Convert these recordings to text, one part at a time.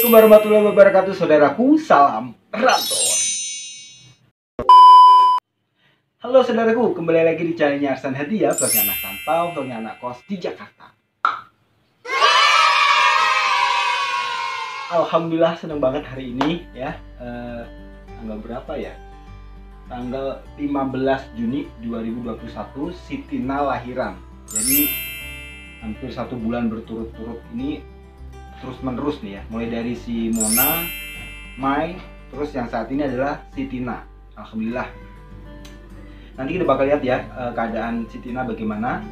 Assalamualaikum warahmatullahi wabarakatuh, saudaraku. Salam Raptor. Halo saudaraku, kembali lagi di channelnya Arsan Hadiah, vlognya anak rantau, vlognya anak kos di Jakarta. Alhamdulillah seneng banget hari ini ya. Tanggal berapa ya? Tanggal 15 Juni 2021 si Tina lahiran. Jadi hampir 1 bulan berturut-turut ini terus menerus nih ya, mulai dari si Mona, Mai, terus yang saat ini adalah si Tina. Alhamdulillah. Nanti kita bakal lihat ya keadaan si Tina bagaimana,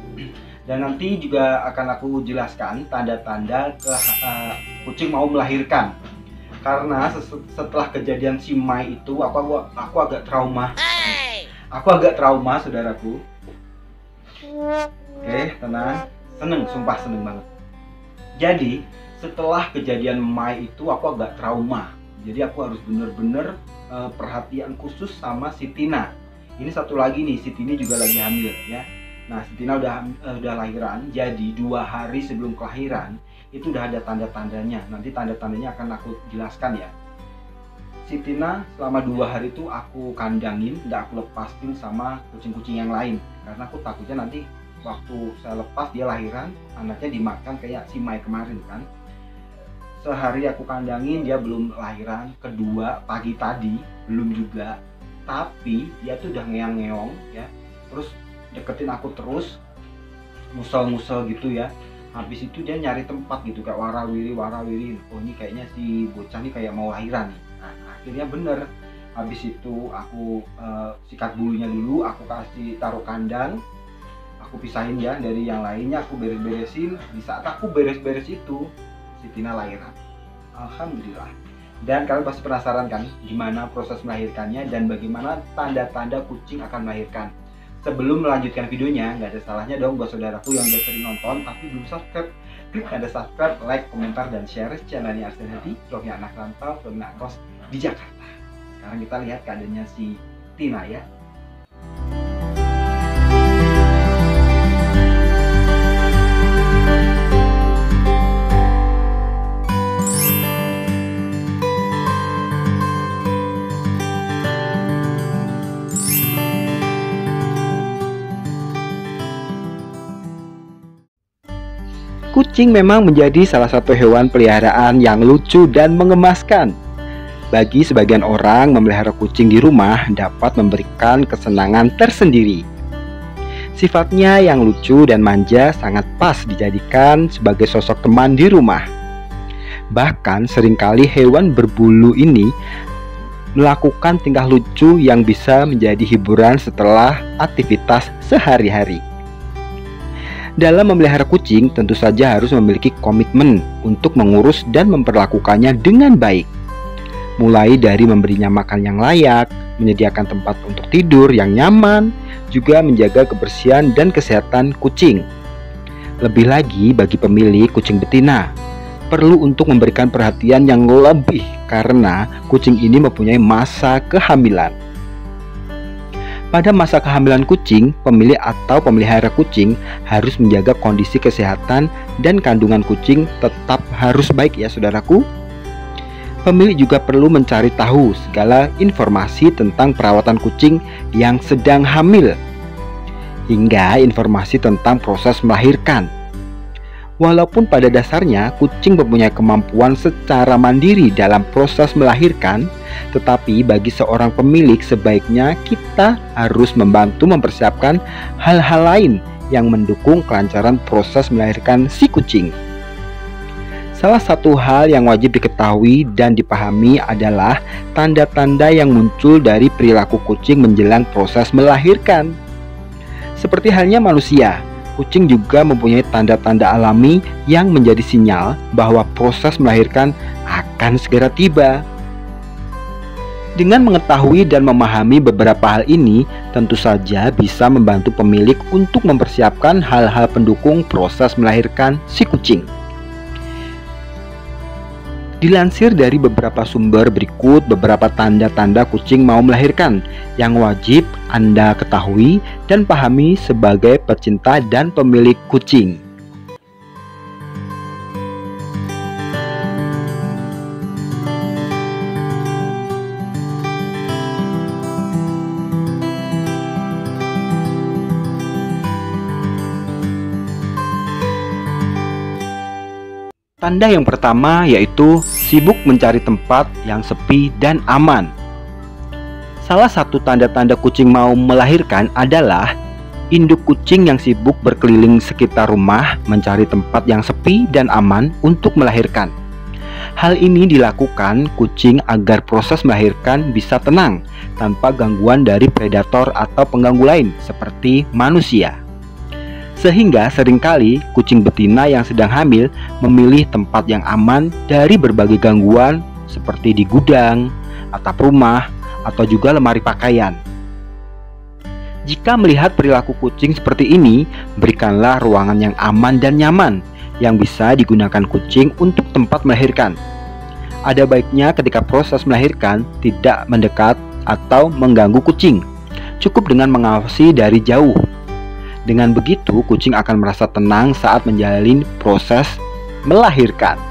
dan nanti juga akan aku jelaskan tanda-tanda kucing mau melahirkan. Karena setelah kejadian si Mai itu aku agak trauma. Aku agak trauma, saudaraku. Oke, tenang. Sumpah seneng banget. Jadi setelah kejadian Mai itu aku agak trauma. Jadi aku harus bener-bener perhatian khusus sama si Tina. Ini satu lagi nih, si Tina juga lagi hamil ya. Nah, si Tina udah lahiran. Jadi 2 hari sebelum kelahiran itu udah ada tanda-tandanya. Nanti tanda-tandanya akan aku jelaskan ya. Si Tina selama 2 hari itu aku kandangin, nggak aku lepasin sama kucing-kucing yang lain. Karena aku takutnya nanti waktu saya lepas dia lahiran, anaknya dimakan kayak si Mai kemarin kan. Sehari aku kandangin dia belum lahiran, kedua pagi tadi belum juga, tapi dia tuh udah ngeong-ngeong ya, terus deketin aku terus, musel-musel gitu ya. Habis itu dia nyari tempat gitu kayak warawiri. Oh ini kayaknya si bocah nih kayak mau lahiran nih. Nah akhirnya bener, habis itu aku sikat bulunya dulu, aku kasih taruh kandang, aku pisahin ya dari yang lainnya, aku beres-beresin. Di saat aku beres-beres itu si Tina lahiran. Alhamdulillah. Dan kalian pasti penasaran kan gimana proses melahirkannya dan bagaimana tanda-tanda kucing akan melahirkan. Sebelum melanjutkan videonya, nggak ada salahnya dong buat saudaraku yang udah sering nonton tapi belum subscribe, klik tanda subscribe, like, komentar, dan share channelnya Arsan Hadi, vlognya anak rantau, vlognya anak kos di Jakarta. Sekarang kita lihat keadaannya si Tina ya. Kucing memang menjadi salah satu hewan peliharaan yang lucu dan mengemaskan. Bagi sebagian orang, memelihara kucing di rumah dapat memberikan kesenangan tersendiri. Sifatnya yang lucu dan manja sangat pas dijadikan sebagai sosok teman di rumah. Bahkan seringkali hewan berbulu ini melakukan tingkah lucu yang bisa menjadi hiburan setelah aktivitas sehari-hari. Dalam memelihara kucing, tentu saja harus memiliki komitmen untuk mengurus dan memperlakukannya dengan baik. Mulai dari memberinya makan yang layak, menyediakan tempat untuk tidur yang nyaman, juga menjaga kebersihan dan kesehatan kucing. Lebih lagi bagi pemilik kucing betina, perlu untuk memberikan perhatian yang lebih karena kucing ini mempunyai masa kehamilan. Pada masa kehamilan kucing, pemilik atau pemelihara kucing harus menjaga kondisi kesehatan dan kandungan kucing tetap harus baik ya saudaraku. Pemilik juga perlu mencari tahu segala informasi tentang perawatan kucing yang sedang hamil, hingga informasi tentang proses melahirkan. Walaupun pada dasarnya kucing mempunyai kemampuan secara mandiri dalam proses melahirkan, tetapi bagi seorang pemilik sebaiknya kita harus membantu mempersiapkan hal-hal lain yang mendukung kelancaran proses melahirkan si kucing. Salah satu hal yang wajib diketahui dan dipahami adalah tanda-tanda yang muncul dari perilaku kucing menjelang proses melahirkan. Seperti halnya manusia, kucing juga mempunyai tanda-tanda alami yang menjadi sinyal bahwa proses melahirkan akan segera tiba. Dengan mengetahui dan memahami beberapa hal ini, tentu saja bisa membantu pemilik untuk mempersiapkan hal-hal pendukung proses melahirkan si kucing. Dilansir dari beberapa sumber berikut beberapa tanda-tanda kucing mau melahirkan yang wajib Anda ketahui dan pahami sebagai pecinta dan pemilik kucing. Tanda yang pertama yaitu sibuk mencari tempat yang sepi dan aman. Salah satu tanda-tanda kucing mau melahirkan adalah induk kucing yang sibuk berkeliling sekitar rumah mencari tempat yang sepi dan aman untuk melahirkan. Hal ini dilakukan kucing agar proses melahirkan bisa tenang tanpa gangguan dari predator atau pengganggu lain seperti manusia. Sehingga seringkali kucing betina yang sedang hamil memilih tempat yang aman dari berbagai gangguan seperti di gudang, atap rumah, atau juga lemari pakaian. Jika melihat perilaku kucing seperti ini, berikanlah ruangan yang aman dan nyaman yang bisa digunakan kucing untuk tempat melahirkan. Ada baiknya ketika proses melahirkan tidak mendekat atau mengganggu kucing. Cukup dengan mengawasi dari jauh. Dengan begitu, kucing akan merasa tenang saat menjalani proses melahirkan.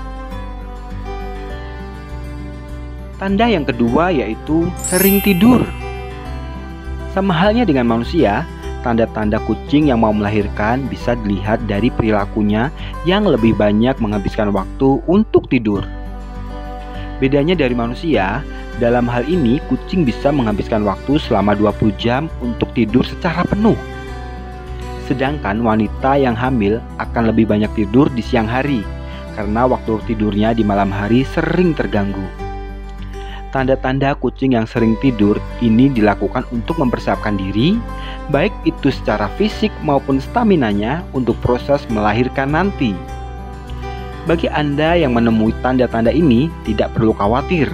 Tanda yang kedua yaitu sering tidur. Sama halnya dengan manusia, tanda-tanda kucing yang mau melahirkan bisa dilihat dari perilakunya yang lebih banyak menghabiskan waktu untuk tidur. Bedanya dari manusia, dalam hal ini kucing bisa menghabiskan waktu selama 20 jam untuk tidur secara penuh. Sedangkan wanita yang hamil akan lebih banyak tidur di siang hari karena waktu tidurnya di malam hari sering terganggu. Tanda-tanda kucing yang sering tidur ini dilakukan untuk mempersiapkan diri, baik itu secara fisik maupun staminanya untuk proses melahirkan nanti. Bagi Anda yang menemui tanda-tanda ini, tidak perlu khawatir,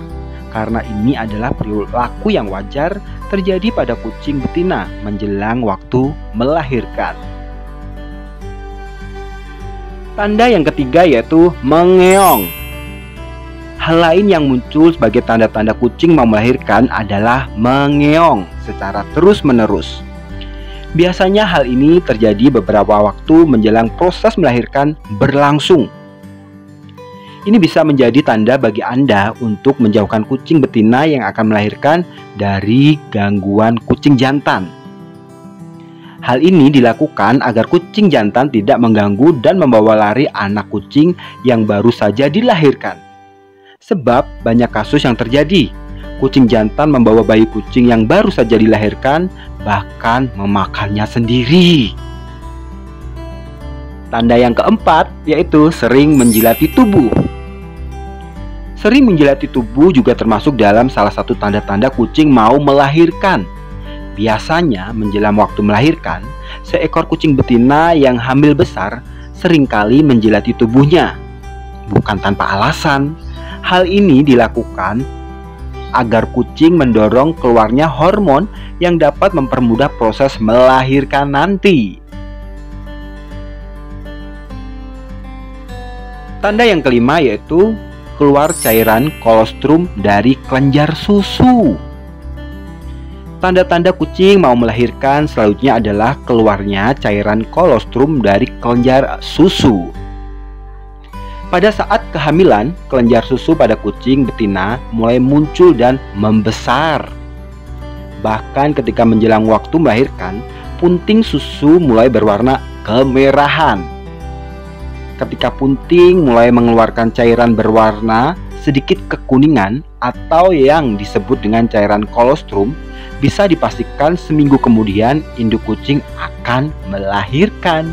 karena ini adalah perilaku yang wajar terjadi pada kucing betina menjelang waktu melahirkan. Tanda yang ketiga yaitu mengeong. Hal lain yang muncul sebagai tanda-tanda kucing mau melahirkan adalah mengeong secara terus-menerus. Biasanya hal ini terjadi beberapa waktu menjelang proses melahirkan berlangsung. Ini bisa menjadi tanda bagi Anda untuk menjauhkan kucing betina yang akan melahirkan dari gangguan kucing jantan. Hal ini dilakukan agar kucing jantan tidak mengganggu dan membawa lari anak kucing yang baru saja dilahirkan. Sebab banyak kasus yang terjadi, kucing jantan membawa bayi kucing yang baru saja dilahirkan, bahkan memakannya sendiri. Tanda yang keempat yaitu sering menjilati tubuh. Sering menjilati tubuh juga termasuk dalam salah satu tanda-tanda kucing mau melahirkan. Biasanya menjelang waktu melahirkan, seekor kucing betina yang hamil besar seringkali menjilati tubuhnya. Bukan tanpa alasan. Hal ini dilakukan agar kucing mendorong keluarnya hormon yang dapat mempermudah proses melahirkan nanti. Tanda yang kelima yaitu keluar cairan kolostrum dari kelenjar susu. Tanda-tanda kucing mau melahirkan selanjutnya adalah keluarnya cairan kolostrum dari kelenjar susu. Pada saat kehamilan, kelenjar susu pada kucing betina mulai muncul dan membesar. Bahkan ketika menjelang waktu melahirkan, punting susu mulai berwarna kemerahan. Ketika punting mulai mengeluarkan cairan berwarna sedikit kekuningan atau yang disebut dengan cairan kolostrum, bisa dipastikan seminggu kemudian induk kucing akan melahirkan.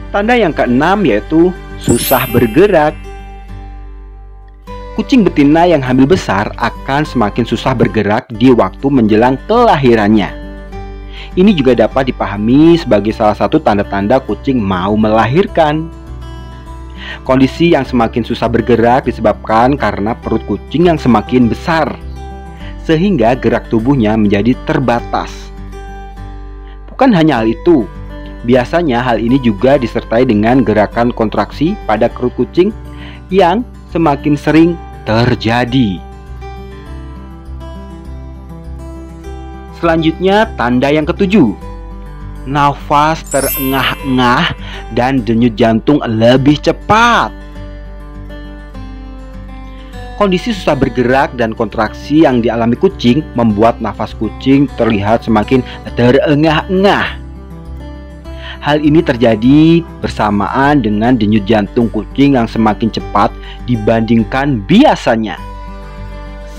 Tanda yang keenam yaitu susah bergerak. Kucing betina yang hamil besar akan semakin susah bergerak di waktu menjelang kelahirannya. Ini juga dapat dipahami sebagai salah satu tanda-tanda kucing mau melahirkan. Kondisi yang semakin susah bergerak disebabkan karena perut kucing yang semakin besar, sehingga gerak tubuhnya menjadi terbatas. Bukan hanya hal itu, biasanya hal ini juga disertai dengan gerakan kontraksi pada perut kucing yang semakin sering terjadi. Selanjutnya, tanda yang ketujuh, nafas terengah-engah dan denyut jantung lebih cepat. Kondisi susah bergerak dan kontraksi yang dialami kucing membuat nafas kucing terlihat semakin terengah-engah. Hal ini terjadi bersamaan dengan denyut jantung kucing yang semakin cepat dibandingkan biasanya.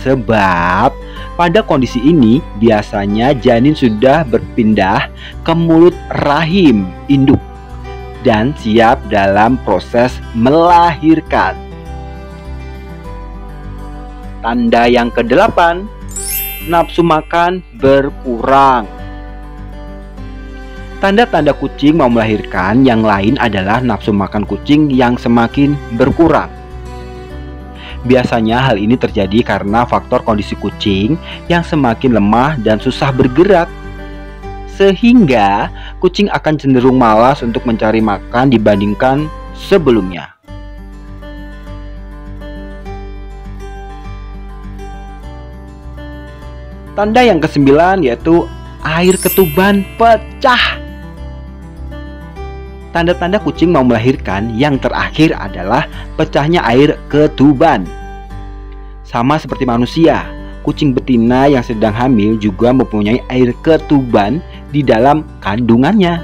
Sebab pada kondisi ini biasanya janin sudah berpindah ke mulut rahim induk dan siap dalam proses melahirkan. Tanda yang ke-8, nafsu makan berkurang. Tanda-tanda kucing mau melahirkan yang lain adalah nafsu makan kucing yang semakin berkurang. Biasanya hal ini terjadi karena faktor kondisi kucing yang semakin lemah dan susah bergerak, sehingga kucing akan cenderung malas untuk mencari makan dibandingkan sebelumnya. Tanda yang ke-9 yaitu air ketuban pecah. Tanda-tanda kucing mau melahirkan yang terakhir adalah pecahnya air ketuban. Sama seperti manusia, kucing betina yang sedang hamil juga mempunyai air ketuban di dalam kandungannya.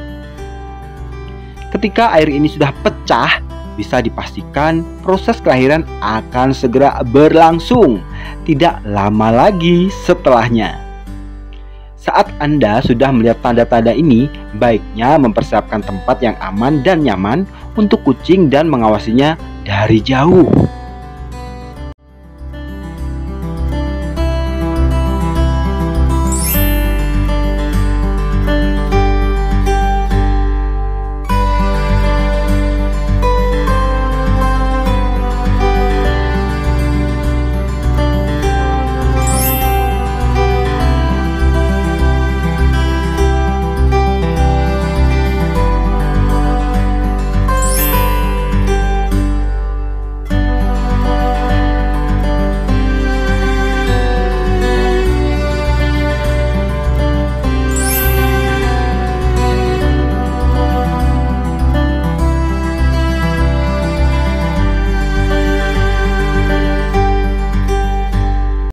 Ketika air ini sudah pecah, bisa dipastikan proses kelahiran akan segera berlangsung, tidak lama lagi setelahnya. Saat Anda sudah melihat tanda-tanda ini, baiknya mempersiapkan tempat yang aman dan nyaman untuk kucing dan mengawasinya dari jauh.